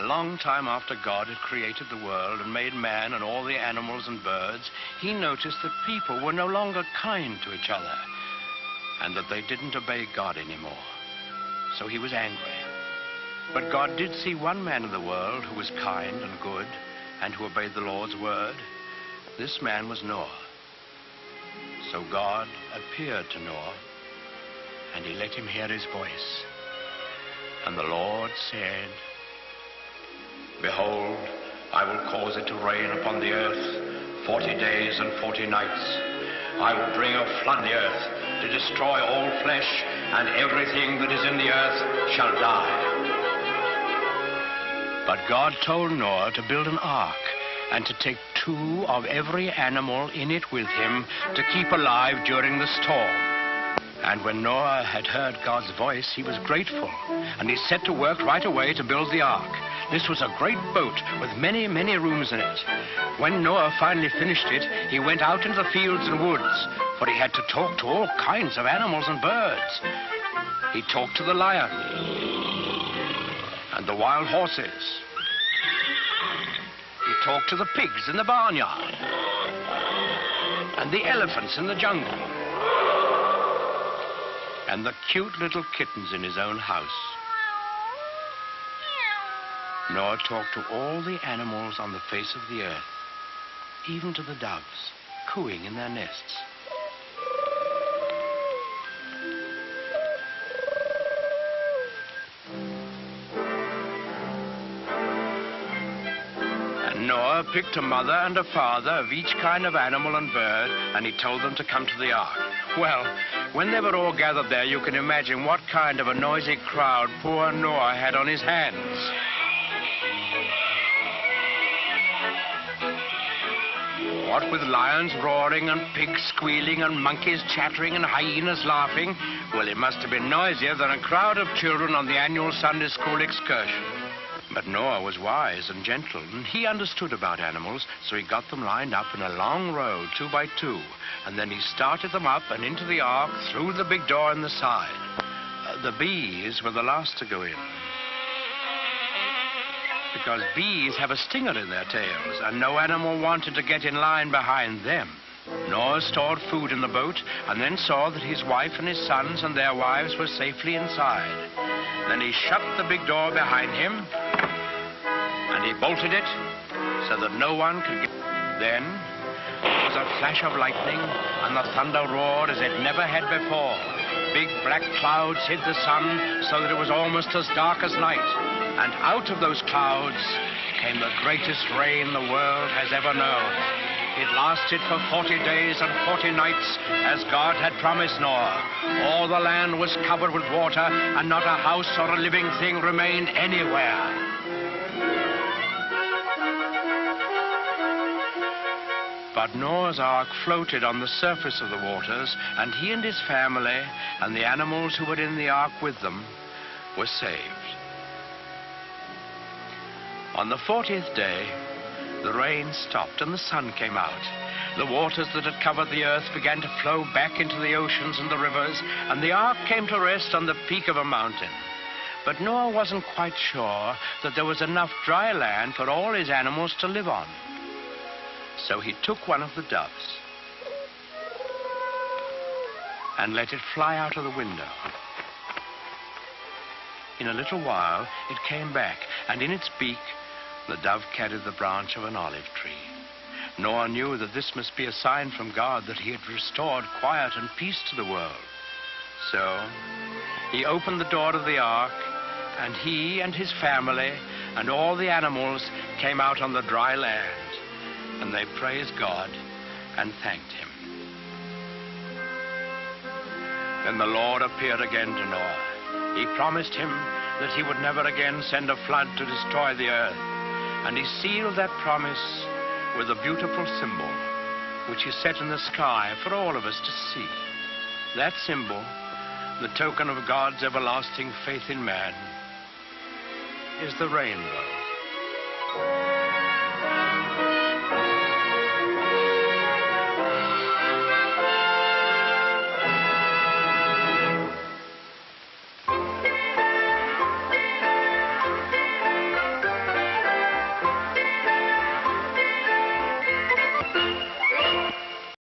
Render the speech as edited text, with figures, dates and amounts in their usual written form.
long time after God had created the world and made man and all the animals and birds, he noticed that people were no longer kind to each other and that they didn't obey God anymore. So he was angry. But God did see one man in the world who was kind and good and who obeyed the Lord's word. This man was Noah. So God appeared to Noah, and he let him hear his voice. And the Lord said, "Behold, I will cause it to rain upon the earth 40 days and 40 nights. I will bring a flood on the earth to destroy all flesh, and everything that is in the earth shall die." But God told Noah to build an ark and to take 2 of every animal in it with him to keep alive during the storm. And when Noah had heard God's voice, he was grateful, and he set to work right away to build the ark. This was a great boat with many, many rooms in it. When Noah finally finished it, he went out into the fields and woods, for he had to talk to all kinds of animals and birds. He talked to the lion and the wild horses. He talked to the pigs in the barnyard and the elephants in the jungle and the cute little kittens in his own house. Noah talked to all the animals on the face of the earth, even to the doves, cooing in their nests. Noah picked a mother and a father of each kind of animal and bird, and he told them to come to the ark. Well, when they were all gathered there, you can imagine what kind of a noisy crowd poor Noah had on his hands. What with lions roaring and pigs squealing and monkeys chattering and hyenas laughing, well, it must have been noisier than a crowd of children on the annual Sunday school excursion. But Noah was wise and gentle, and he understood about animals, so he got them lined up in a long row, 2 by 2, and then he started them up and into the ark through the big door in the side. The bees were the last to go in, because bees have a stinger in their tails, and no animal wanted to get in line behind them. Noah stored food in the boat, and then saw that his wife and his sons and their wives were safely inside. Then he shut the big door behind him, and he bolted it so that no one could get. Then there was a flash of lightning, and the thunder roared as it never had before. Big black clouds hid the sun so that it was almost as dark as night. And out of those clouds came the greatest rain the world has ever known. It lasted for 40 days and 40 nights, as God had promised Noah. All the land was covered with water, and not a house or a living thing remained anywhere. But Noah's ark floated on the surface of the waters, and he and his family and the animals who were in the ark with them were saved. On the 40th day, the rain stopped and the sun came out. The waters that had covered the earth began to flow back into the oceans and the rivers, and the ark came to rest on the peak of a mountain. But Noah wasn't quite sure that there was enough dry land for all his animals to live on. So he took one of the doves and let it fly out of the window. In a little while, it came back, and in its beak, the dove carried the branch of an olive tree. Noah knew that this must be a sign from God that he had restored quiet and peace to the world. So he opened the door of the ark, and he and his family and all the animals came out on the dry land, and they praised God and thanked him. Then the Lord appeared again to Noah. He promised him that he would never again send a flood to destroy the earth. And he sealed that promise with a beautiful symbol, which he set in the sky for all of us to see. That symbol, the token of God's everlasting faith in man, is the rainbow.